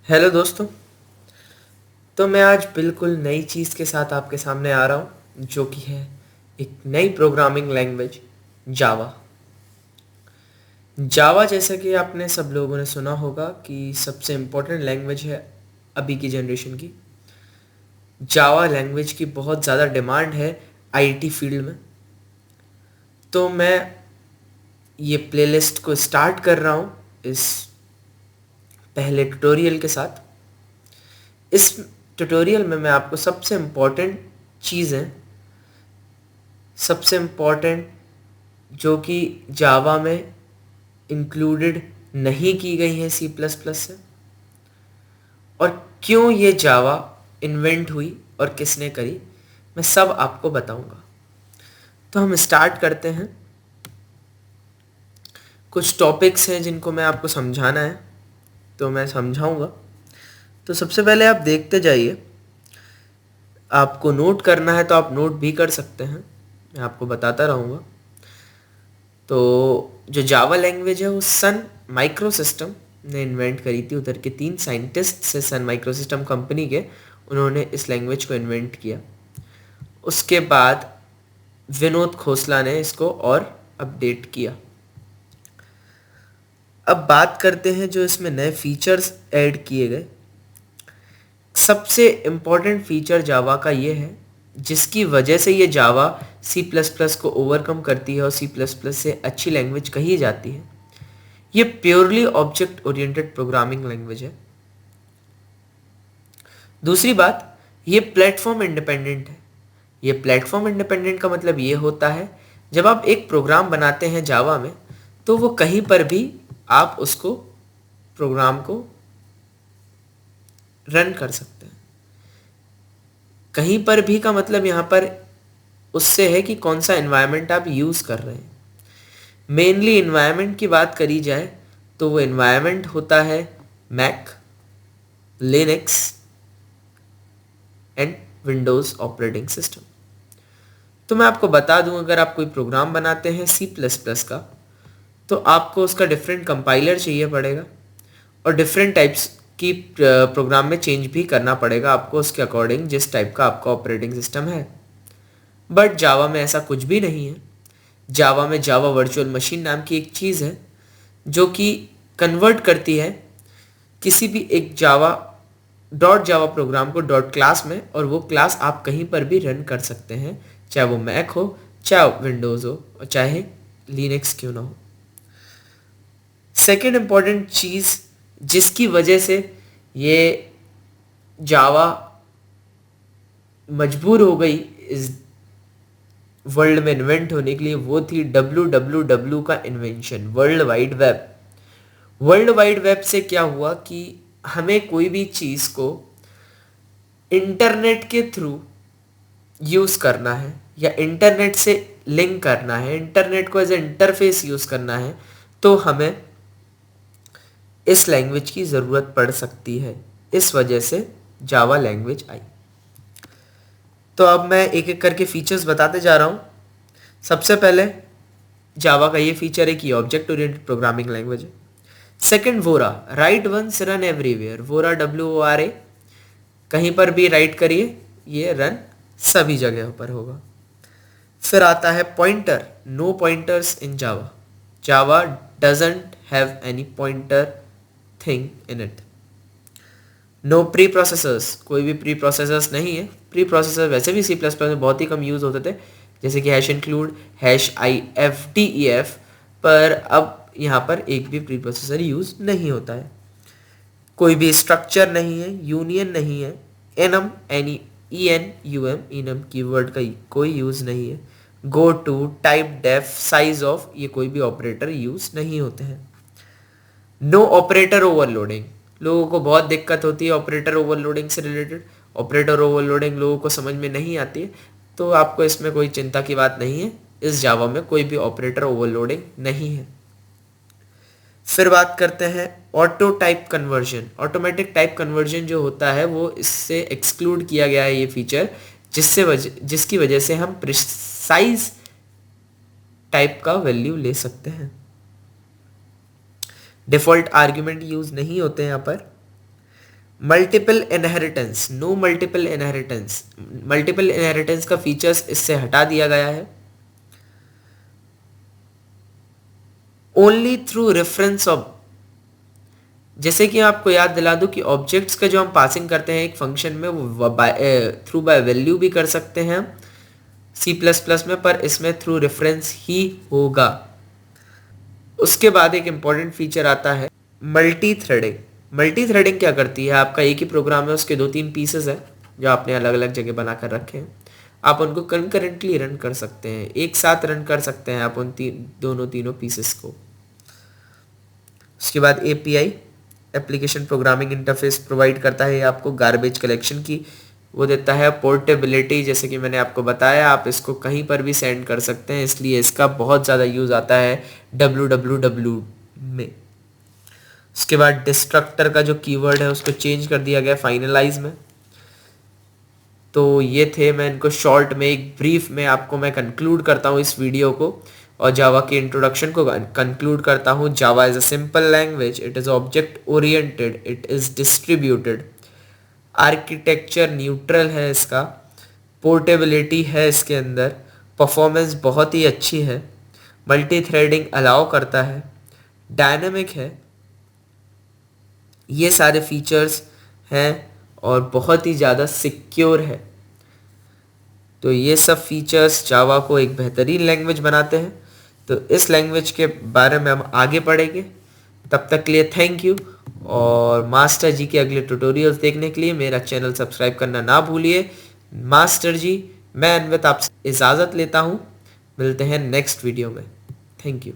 Hello दोस्तों। तो मैं आज बिल्कुल नई चीज़ के साथ आपके सामने आ रहा हूँ जो कि है एक नई प्रोग्रामिंग लैंग्वेज जावा। जावा जैसा कि आपने सब लोगों ने सुना होगा कि सबसे इम्पोर्टेंट लैंग्वेज है अभी की जनरेशन की। जावा लैंग्वेज की बहुत ज़्यादा डिमांड है आईटी फील्ड में। तो मैं ये प्लेलिस्ट को स्टार्ट कर रहा हूँ इस पहले ट्यूटोरियल के साथ। इस ट्यूटोरियल में मैं आपको सबसे इम्पोर्टेंट चीज़ें, सबसे इम्पोर्टेंट जो कि जावा में इंक्लूडेड नहीं की गई हैं सी प्लस प्लस से, और क्यों ये जावा इन्वेंट हुई और किसने करी, मैं सब आपको बताऊंगा। तो हम स्टार्ट करते हैं। कुछ टॉपिक्स हैं जिनको मैं आपको समझाना है, तो मैं समझाऊंगा। तो सबसे पहले आप देखते जाइए। आपको नोट करना है तो आप नोट भी कर सकते हैं, मैं आपको बताता रहूँगा। तो जो जावा लैंग्वेज है वो सन माइक्रो सिस्टम ने इन्वेंट करी थी। उधर के 3 साइंटिस्ट से सन माइक्रो सिस्टम कंपनी के, उन्होंने इस लैंग्वेज को इन्वेंट किया। उसके बाद विनोद खोसला ने इसको और अपडेट किया। अब बात करते हैं जो इसमें नए फीचर्स ऐड किए गए। सबसे इम्पॉर्टेंट फीचर जावा का ये है जिसकी वजह से ये जावा सी प्लस प्लस को ओवरकम करती है और सी प्लस प्लस से अच्छी लैंग्वेज कही जाती है। ये purely object oriented programming language है। दूसरी बात, ये प्लेटफॉर्म इंडिपेंडेंट है। ये प्लेटफॉर्म इंडिपेंडेंट का मतलब ये होता है जब आप एक प्रोग्राम बनाते हैं जावा में, तो वो कहीं पर भी आप उसको प्रोग्राम को रन कर सकते हैं। कहीं पर भी का मतलब यहाँ पर उससे है कि कौन सा एनवायरनमेंट आप यूज़ कर रहे हैं। मेनली एनवायरनमेंट की बात करी जाए तो वो एनवायरनमेंट होता है Mac, Linux and Windows operating system. तो मैं आपको बता दूं, अगर आप कोई प्रोग्राम बनाते हैं सी प्लस प्लस का, तो आपको उसका डिफरेंट कंपाइलर चाहिए पड़ेगा और डिफरेंट टाइप्स की प्रोग्राम में चेंज भी करना पड़ेगा आपको उसके अकॉर्डिंग जिस टाइप का आपका ऑपरेटिंग सिस्टम है। बट जावा में ऐसा कुछ भी नहीं है। जावा में जावा वर्चुअल मशीन नाम की एक चीज़ है जो कि कन्वर्ट करती है किसी भी एक Java dot Java program co dot class में, और वो क्लास आप कहीं पर भी रन कर सकते हैं, चाहे वो मैक हो, चाहे विंडोज़ हो, और चाहे लिनक्स क्यों ना हो। सेकेंड इम्पॉर्टेंट चीज़ जिसकी वजह से ये जावा मजबूर हो गई इस वर्ल्ड में इन्वेंट होने के लिए, वो थी WWW का invention, world wide web. World wide web से क्या हुआ कि हमें कोई भी चीज़ को इंटरनेट के थ्रू यूज़ करना है या इंटरनेट से लिंक करना है, इंटरनेट को एज ए इंटरफेस यूज़ करना है, तो हमें इस लैंग्वेज की ज़रूरत पड़ सकती है। इस वजह से जावा लैंग्वेज आई। तो अब मैं एक एक करके फीचर्स बताते जा रहा हूँ। सबसे पहले जावा का ये फीचर है कि ऑब्जेक्ट ओरिएंटेड प्रोग्रामिंग लैंग्वेज है। Second, Vora, right once run everywhere. Vora WORA, कहीं पर भी राइट करिए, ये रन सभी जगह पर होगा। फिर आता है pointer, no pointers in Java. Java doesn't have any pointer thing in it. No preprocessors, कोई भी प्री प्रोसेसर्स नहीं है। प्री प्रोसेसर वैसे भी सी प्लस प्लस में बहुत ही कम यूज़ होते थे, जैसे कि हैश इंक्लूड, हैश IFDEF, पर अब यहाँ पर एक भी प्री प्रोसेसर यूज़ नहीं होता है। कोई भी स्ट्रक्चर नहीं है, यूनियन नहीं है, एनम ENUM इनम कीवर्ड का कोई यूज़ नहीं है। Go to, type, def, size of, ये कोई भी ऑपरेटर यूज़ नहीं होते हैं। नो ऑपरेटर ओवरलोडिंग, लोगों को बहुत दिक्कत होती है ऑपरेटर ओवरलोडिंग से रिलेटेड। ऑपरेटर ओवरलोडिंग लोगों को समझ में नहीं आती है, तो आपको इसमें कोई चिंता की बात नहीं है। इस जावा में कोई भी ऑपरेटर ओवरलोडिंग नहीं है। फिर बात करते हैं auto type conversion. Automatic type conversion जो होता है वो इससे एक्सक्लूड किया गया है, ये फीचर, जिसकी वजह से हम प्रिसाइज टाइप का वैल्यू ले सकते हैं। डिफ़ॉल्ट आर्ग्यूमेंट यूज़ नहीं होते यहाँ पर। Multiple inheritance, no multiple inheritance, multiple inheritance का फीचर्स इससे हटा दिया गया है। ओनली थ्रू रेफरेंस ऑफ, जैसे कि आपको याद दिला दूं कि ऑब्जेक्ट्स का जो हम पासिंग करते हैं एक फंक्शन में, वो थ्रू बाय वैल्यू भी कर सकते हैं सी प्लस प्लस में, पर इसमें थ्रू रेफरेंस ही होगा। उसके बाद एक इंपॉर्टेंट फीचर आता है मल्टी थ्रेडिंग। मल्टी थ्रेडिंग क्या करती है, आपका एक ही प्रोग्राम है, उसके 2-3 पीसेस है जो आपने अलग अलग जगह बना कर रखे हैं, आप उनको कंकरेंटली रन कर सकते हैं, एक साथ रन कर सकते हैं आप उन तीनों पीसेस को। उसके बाद API, application programming interface provide करता है, आपको गार्बेज कलेक्शन की वो देता है। पोर्टेबिलिटी, जैसे कि मैंने आपको बताया, आप इसको कहीं पर भी सेंड कर सकते हैं, इसलिए इसका बहुत ज़्यादा यूज़ आता है www में। उसके बाद डिस्ट्रक्टर का जो कीवर्ड है उसको चेंज कर दिया गया फाइनलाइज में। तो ये थे, मैं इनको शॉर्ट में एक ब्रीफ में आपको मैं कंक्लूड करता हूँ इस वीडियो को, और जावा के इंट्रोडक्शन को कंक्लूड करता हूँ। जावा is a simple language, it is object oriented, it is distributed, architecture neutral है इसका, पोर्टेबिलिटी है इसके अंदर, परफॉर्मेंस बहुत ही अच्छी है, मल्टी थ्रेडिंग अलाउ करता है, डायनेमिक है, ये सारे फीचर्स हैं, और बहुत ही ज़्यादा सिक्योर है। तो ये सब फीचर्स जावा को एक बेहतरीन लैंग्वेज बनाते हैं। तो इस लैंग्वेज के बारे में हम आगे पढ़ेंगे। तब तक के लिए थैंक यू, और मास्टर जी के अगले ट्यूटोरियल्स देखने के लिए मेरा चैनल सब्सक्राइब करना ना भूलिए। मास्टर जी, मैं अनवित आपसे इजाज़त लेता हूँ, मिलते हैं नेक्स्ट वीडियो में। Thank you.